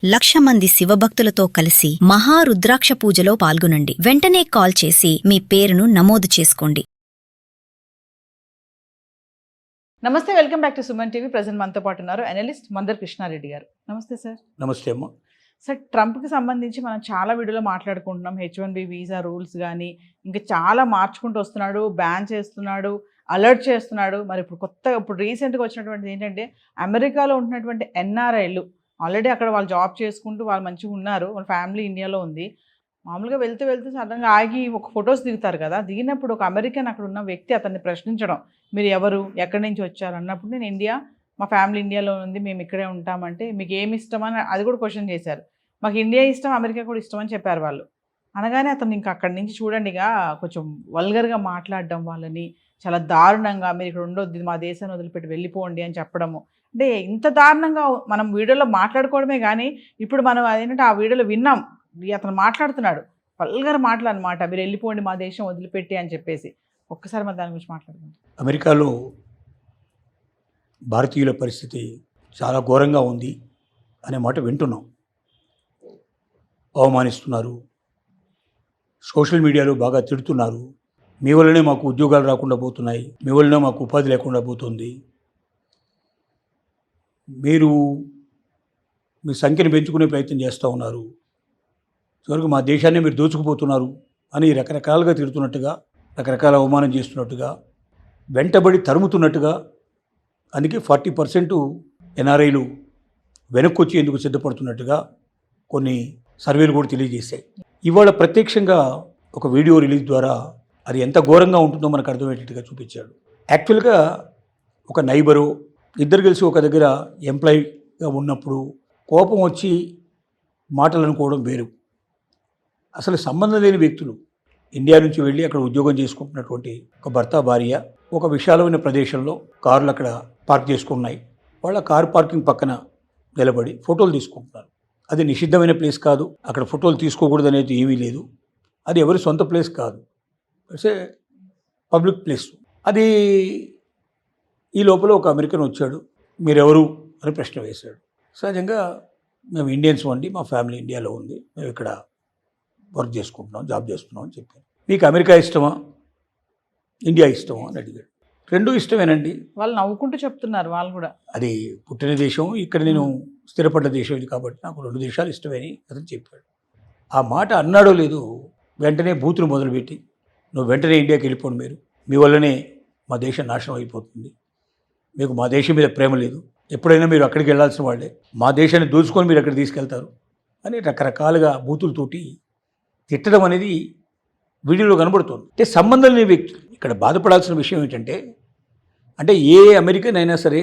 1,00,000 మంది శివభక్తులతో కలిసి మహారుద్రాక్ష పూజలో పాల్గొనండి. వెంటనే కాల్ చేసి మీ పేరును నమోదు చేసుకోండి. నమస్తే, welcome back to Suman TV. Present మనతో పాటు ఉన్నారు అనలిస్ట్ మందర్ కృష్ణారెడ్డి గారు. నమస్తే సార్. నమస్తే అమ్మ. సార్, ట్రంప్కి సంబంధించి మనం చాలా వీడియోలో మాట్లాడుకుంటున్నాం. H1B వీసా రూల్స్ కానీ ఇంకా చాలా మార్చుకుంటూ వస్తున్నాడు, బ్యాన్ చేస్తున్నాడు, అలర్ట్ చేస్తున్నాడు. మరి ఇప్పుడు రీసెంట్గా వచ్చినటువంటిది ఏంటంటే, అమెరికాలో ఉంటున్నటువంటి NRIలు ఆల్రెడీ అక్కడ వాళ్ళు జాబ్ చేసుకుంటూ వాళ్ళు మంచిగా ఉన్నారు, వాళ్ళ ఫ్యామిలీ ఇండియాలో ఉంది. మామూలుగా వెళ్తూ సడన్గా ఆగి ఒక ఫొటోస్ దిగుతారు కదా. దిగినప్పుడు ఒక అమెరికన్ అక్కడ ఉన్న వ్యక్తి అతన్ని ప్రశ్నించడం, మీరు ఎవరు, ఎక్కడి నుంచి వచ్చారు అన్నప్పుడు, నేను ఇండియా, మా ఫ్యామిలీ ఇండియాలో ఉంది, మేము ఇక్కడే ఉంటామంటే మీకు ఏమి ఇష్టం అని అది కూడా క్వశ్చన్ చేశారు. మాకు ఇండియా ఇష్టం, అమెరికా కూడా ఇష్టం అని చెప్పారు వాళ్ళు. అనగానే అతను ఇంకా అక్కడి నుంచి చూడండి కొంచెం వల్గర్గా మాట్లాడడం, వాళ్ళని చాలా దారుణంగా, మీరు ఇక్కడ ఉండొద్దు, మా దేశాన్ని వదిలిపెట్టి వెళ్ళిపోండి అని చెప్పడము. అంటే ఇంత దారుణంగా మనం వీడియోలో మాట్లాడుకోవడమే కానీ ఇప్పుడు మనం అదేంటంటే ఆ వీడియోలో విన్నాం, అతను మాట్లాడుతున్నాడు వల్గర్ మాటలు అనమాట, మీరు వెళ్ళిపోండి మా దేశం వదిలిపెట్టి అని చెప్పేసి. ఒక్కసారి మన దాని గురించి మాట్లాడుకుంటాం. అమెరికాలో భారతీయుల పరిస్థితి చాలా ఘోరంగా ఉంది అనే మాట వింటున్నాం. అవమానిస్తున్నారు, సోషల్ మీడియాలో బాగా తిడుతున్నారు. మీ వల్లనే మాకు ఉద్యోగాలు రాకుండా పోతున్నాయి, మీ వల్లనే మాకు ఉపాధి లేకుండా పోతుంది, మీరు మీ సంఖ్యను పెంచుకునే ప్రయత్నం చేస్తూ ఉన్నారు, చివరికి మా దేశాన్ని మీరు దోచుకుపోతున్నారు అని రకరకాలుగా తిడుతున్నట్టుగా, రకరకాల అవమానం చేస్తున్నట్టుగా, వెంటబడి తరుముతున్నట్టుగా. అందుకే 40% NRIలు వెనక్కి వచ్చి ఎందుకు సిద్ధపడుతున్నట్టుగా కొన్ని సర్వేలు కూడా తెలియజేశాయి. ఇవాళ ప్రత్యక్షంగా ఒక వీడియో రిలీజ్ ద్వారా అది ఎంత ఘోరంగా ఉంటుందో మనకు అర్థమయ్యేటట్టుగా చూపించాడు. యాక్చువల్గా ఒక నైబరు ఇద్దరు కలిసి ఒక దగ్గర ఎంప్లాయీగా ఉన్నప్పుడు కోపం వచ్చి మాటలు అనుకోవడం వేరు. అసలు సంబంధం లేని వ్యక్తులు ఇండియా నుంచి వెళ్ళి అక్కడ ఉద్యోగం చేసుకుంటున్నటువంటి ఒక భర్త భార్య ఒక విశాలమైన ప్రదేశంలో కార్లు అక్కడ పార్క్ చేసుకున్నాయి. వాళ్ళ కారు పార్కింగ్ పక్కన నిలబడి ఫోటోలు తీసుకుంటున్నారు. అది నిషిద్ధమైన ప్లేస్ కాదు, అక్కడ ఫోటోలు తీసుకోకూడదు అనేది ఏమీ లేదు. అది ఎవరి సొంత ప్లేస్ కాదు, ఇట్స్ ఏ పబ్లిక్ ప్లేస్. అది ఈ లోపల ఒక అమెరికన్ వచ్చాడు, మీరెవరు అని ప్రశ్న వేశాడు. సహజంగా మేము ఇండియన్స్ అండి, మా ఫ్యామిలీ ఇండియాలో ఉంది, మేము ఇక్కడ వర్క్ చేసుకుంటున్నాం, జాబ్ చేస్తున్నాం అని చెప్పాను. మీకు అమెరికా ఇష్టమా, ఇండియా ఇష్టమా అని అడిగాడు. రెండూ ఇష్టమేనండి. వాళ్ళు నవ్వుకుంటూ చెప్తున్నారు వాళ్ళు కూడా. అది పుట్టిన దేశం, ఇక్కడ నేను స్థిరపడ్డ దేశం ఇది కాబట్టి నాకు 2 దేశాలు ఇష్టమని అతను చెప్పాడు. ఆ మాట అన్నాడో లేదు, వెంటనే బూతులు మొదలుపెట్టి, నువ్వు వెంటనే ఇండియాకి వెళ్ళిపోండి, మీరు మీ వల్లనే మా దేశం నాశనం అయిపోతుంది, మీకు మా దేశం మీద ప్రేమ లేదు, ఎప్పుడైనా మీరు అక్కడికి వెళ్ళాల్సిన వాళ్ళే, మా దేశాన్ని దోచుకొని మీరు అక్కడ తీసుకెళ్తారు అని రకరకాలుగా బూతులతోటి తిట్టడం అనేది వీడియోలో కనబడుతుంది. అంటే సంబంధం లేని వ్యక్తులు. ఇక్కడ బాధపడాల్సిన విషయం ఏంటంటే, అంటే ఏ అమెరికన్ అయినా సరే,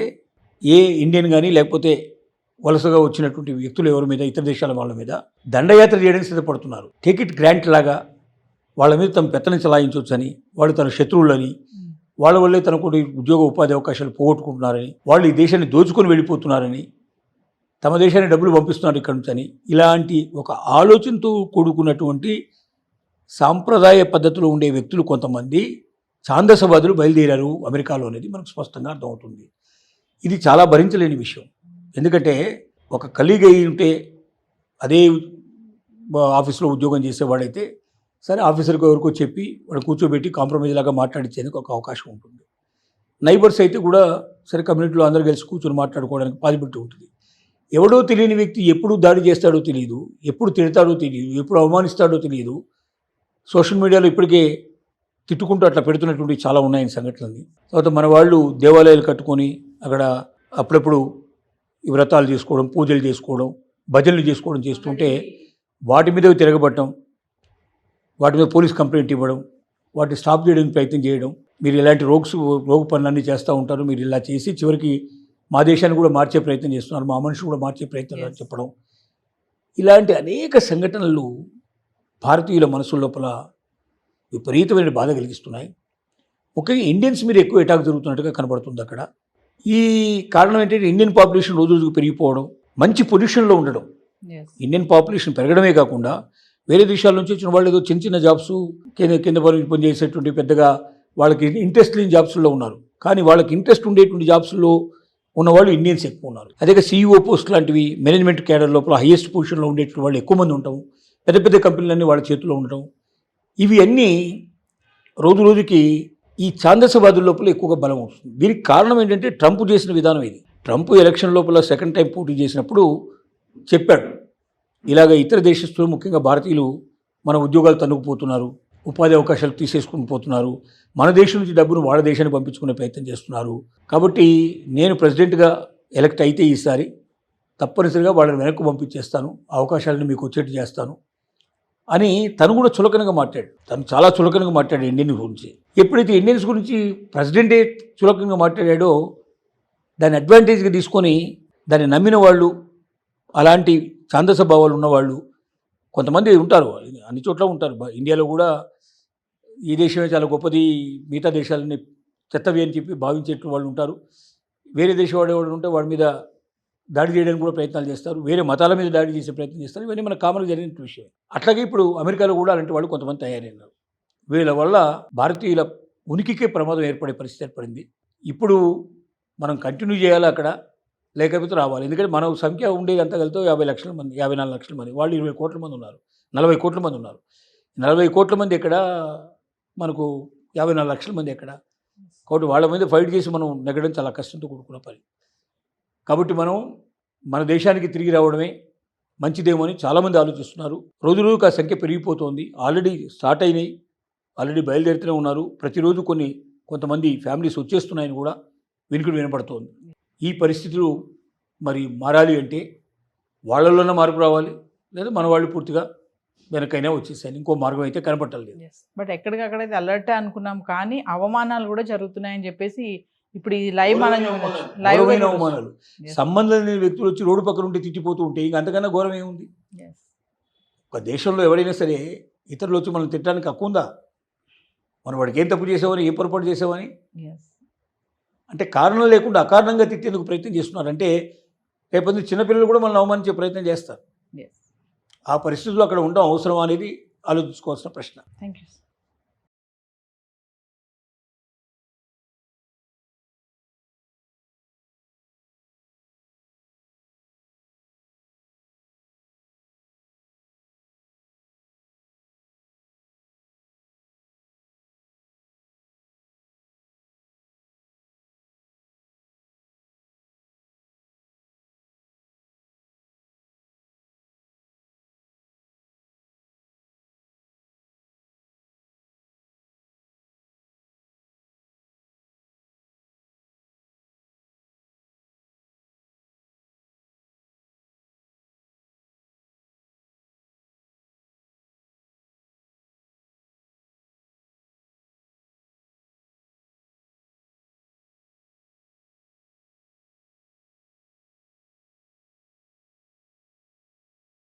ఏ ఇండియన్ కానీ లేకపోతే వలసగా వచ్చినటువంటి వ్యక్తులు ఎవరి మీద, ఇతర దేశాల వాళ్ళ మీద దండయాత్ర చేయడానికి సిద్ధపడుతున్నారు. టేక్ ఇట్ గ్రాంట్ లాగా వాళ్ళ మీద తమ పెత్తనం చలాయించవచ్చని, వాళ్ళు తన శత్రువులని, వాళ్ళ వల్లే తనకు ఉద్యోగ ఉపాధి అవకాశాలు పోగొట్టుకుంటున్నారని, వాళ్ళు ఈ దేశాన్ని దోచుకొని వెళ్ళిపోతున్నారని, తమ దేశాన్ని డబ్బులు పంపిస్తున్నారు ఇక్కడి నుంచి అని, ఇలాంటి ఒక ఆలోచనతో కూడుకున్నటువంటి సాంప్రదాయ పద్ధతిలో ఉండే వ్యక్తులు కొంతమంది ఛాందసవాదులు బయలుదేరారు అమెరికాలో అనేది మనకు స్పష్టంగా అర్థమవుతుంది. ఇది చాలా భరించలేని విషయం. ఎందుకంటే ఒక కలీగ్ అయి ఉంటే, అదే ఆఫీస్లో ఉద్యోగం చేసేవాడైతే సరే ఆఫీసర్కి ఎవరికో చెప్పి వాడు కూర్చోబెట్టి కాంప్రమైజ్ లాగా మాట్లాడించేందుకు ఒక అవకాశం ఉంటుంది. నైబర్స్ అయితే కూడా సరే కమ్యూనిటీలో అందరూ కలిసి కూర్చొని మాట్లాడుకోవడానికి పాసిబిలిటీ ఉంటుంది. ఎవడో తెలియని వ్యక్తి ఎప్పుడు దాడి చేస్తాడో తెలియదు, ఎప్పుడు తిడతాడో తెలియదు, ఎప్పుడు అవమానిస్తాడో తెలియదు. సోషల్ మీడియాలో ఇప్పటికే తిట్టుకుంటూ అట్లా పెడుతున్నటువంటి చాలా ఉన్నాయి సంఘటనలు. తర్వాత మన వాళ్ళు దేవాలయాలు కట్టుకొని అక్కడ అప్పుడప్పుడు ఈ వ్రతాలు చేసుకోవడం, పూజలు చేసుకోవడం, భజనలు చేసుకోవడం చేస్తుంటే వాటి మీద తిరగబడటం, వాటి మీద పోలీస్ కంప్లైంట్ ఇవ్వడం, వాటిని స్టాప్ చేయడానికి ప్రయత్నం చేయడం, మీరు ఇలాంటి రోగ పనులన్నీ చేస్తూ ఉంటారు, మీరు ఇలా చేసి చివరికి మా దేశాన్ని కూడా మార్చే ప్రయత్నం చేస్తున్నారు, మా మనుషులు కూడా మార్చే ప్రయత్నం చెప్పడం, ఇలాంటి అనేక సంఘటనలు భారతీయుల మనసుల లోపల విపరీతమైన బాధ కలిగిస్తున్నాయి. ముఖ్యంగా ఇండియన్స్ మీద ఎక్కువ అటాక్ జరుగుతున్నట్టుగా కనబడుతుంది అక్కడ. ఈ కారణం ఏంటంటే ఇండియన్ పాపులేషన్ రోజు రోజుకు పెరిగిపోవడం, మంచి పొజిషన్లో ఉండడం. ఇండియన్ పాపులేషన్ పెరగడమే కాకుండా వేరే దేశాల నుంచి వచ్చిన వాళ్ళు ఏదో చిన్న చిన్న జాబ్స్ కింద పని చేసేటువంటి పెద్దగా వాళ్ళకి ఇంట్రెస్ట్ లేని జాబ్స్లో ఉన్నారు. కానీ వాళ్ళకి ఇంట్రెస్ట్ ఉండేటువంటి జాబ్స్లో ఉన్నవాళ్ళు ఇండియన్స్ ఎక్కువ ఉన్నారు. అదే CEO పోస్ట్ లాంటివి మేనేజ్మెంట్ క్యాడర్ లోపల హైయెస్ట్ పొజిషన్లో ఉండేటువంటి వాళ్ళు ఎక్కువ మంది ఉండటం, పెద్ద పెద్ద కంపెనీలన్నీ వాళ్ళ చేతిలో ఉండటం, ఇవి అన్నీ రోజు రోజుకి ఈ ఛాందసవాదుల లోపల ఎక్కువగా బలం వస్తుంది. దీనికి కారణం ఏంటంటే ట్రంప్ చేసిన విధానం ఇది. ట్రంప్ ఎలక్షన్ లోపల సెకండ్ టైం పోటీ చేసినప్పుడు చెప్పాడు, ఇలాగ ఇతర దేశస్తులు ముఖ్యంగా భారతీయులు మన ఉద్యోగాలు తన్నుకుపోతున్నారు, ఉపాధి అవకాశాలు తీసేసుకుని పోతున్నారు, మన దేశం నుంచి డబ్బును వాళ్ళ దేశానికి పంపించుకునే ప్రయత్నం చేస్తున్నారు, కాబట్టి నేను ప్రెసిడెంట్గా ఎలక్ట్ అయితే ఈసారి తప్పనిసరిగా వాళ్ళని వెనక్కి పంపించేస్తాను, అవకాశాలను మీకు వచ్చేట్టు చేస్తాను అని తను కూడా చులకనగా మాట్లాడు. తను చాలా చులకనగా మాట్లాడాడు ఇండియన్ గురించి. ఎప్పుడైతే ఇండియన్స్ గురించి ప్రెసిడెంటే చులకనగా మాట్లాడాడో దాన్ని అడ్వాంటేజ్గా తీసుకొని దాన్ని నమ్మిన వాళ్ళు, అలాంటి ఛాందస భావాలు ఉన్నవాళ్ళు కొంతమంది ఉంటారు, అన్ని చోట్ల ఉంటారు. ఇండియాలో కూడా ఈ దేశమే చాలా గొప్పది, మిగతా దేశాలని చెత్తవి అని చెప్పి భావించేటువంటి వాళ్ళు ఉంటారు. వేరే దేశం వాడేవాడు ఉంటే వాడి మీద దాడి చేయడానికి కూడా ప్రయత్నాలు చేస్తారు, వేరే మతాల మీద దాడి చేసే ప్రయత్నం చేస్తారు. ఇవన్నీ మన కామన్గా జరిగిన విషయం. అట్లాగే ఇప్పుడు అమెరికాలో కూడా అలాంటి వాళ్ళు కొంతమంది తయారైనారు. వీళ్ళ వల్ల భారతీయుల ఉనికికే ప్రమాదం ఏర్పడే పరిస్థితి ఏర్పడింది. ఇప్పుడు మనం కంటిన్యూ చేయాలి అక్కడ, లేకపోతే రావాలి. ఎందుకంటే మన సంఖ్య ఉండేది అంతా కలితో 50 లక్షల మంది, 54 లక్షల మంది, వాళ్ళు 20 కోట్ల మంది ఉన్నారు, 40 కోట్ల మంది ఉన్నారు. 40 కోట్ల మంది ఎక్కడ, మనకు 54 లక్షల మంది ఎక్కడ? కాబట్టి వాళ్ళ మీద ఫైట్ చేసి మనం నెగ్గడం చాలా కష్టంతో కూడుకున్న పని. కాబట్టి మనం మన దేశానికి తిరిగి రావడమే మంచిదేమో అని చాలామంది ఆలోచిస్తున్నారు. రోజు రోజుకు ఆ సంఖ్య పెరిగిపోతోంది. ఆల్రెడీ స్టార్ట్ అయినాయి, ఆల్రెడీ బయలుదేరుతూనే ఉన్నారు. ప్రతిరోజు కొంతమంది ఫ్యామిలీస్ వచ్చేస్తున్నాయని కూడా వినికిడి వినపడుతోంది. ఈ పరిస్థితులు మరి మారాలి అంటే వాళ్ళలోనే మార్పు రావాలి, లేదా మన వాళ్ళు పూర్తిగా వెనకైనా వచ్చేసాను. ఇంకో మార్గం అయితే కనపట్టలేదు. బట్ ఎక్కడికక్కడైతే అలర్ట్ అనుకున్నాం, కానీ అవమానాలు కూడా జరుగుతున్నాయని చెప్పేసి ఇప్పుడు ఈ లైవ్ మనం అవమానాలు, సంబంధం లేని వ్యక్తులు వచ్చి రోడ్డు పక్కన ఉంటే తిట్టిపోతూ ఉంటే ఇంకా అంతకన్నా ఘోరం ఏముంది? ఒక దేశంలో ఎవరైనా సరే ఇతరులు వచ్చి మనం తిట్టడానికి హక్కు ఉందా? మనం వాడికి ఏం తప్పు చేసామని, ఏం పొరపాటు చేసామని అంటే కారణం లేకుండా అకారణంగా తిట్టేందుకు ప్రయత్నం చేస్తున్నారు. అంటే రేపొద్దు చిన్నపిల్లలు కూడా మనల్ని అవమానించే ప్రయత్నం చేస్తారు. ఆ పరిస్థితుల్లో అక్కడ ఉండడం అవసరం అనేది ఆలోచించుకోవాల్సిన ప్రశ్న. Thank you.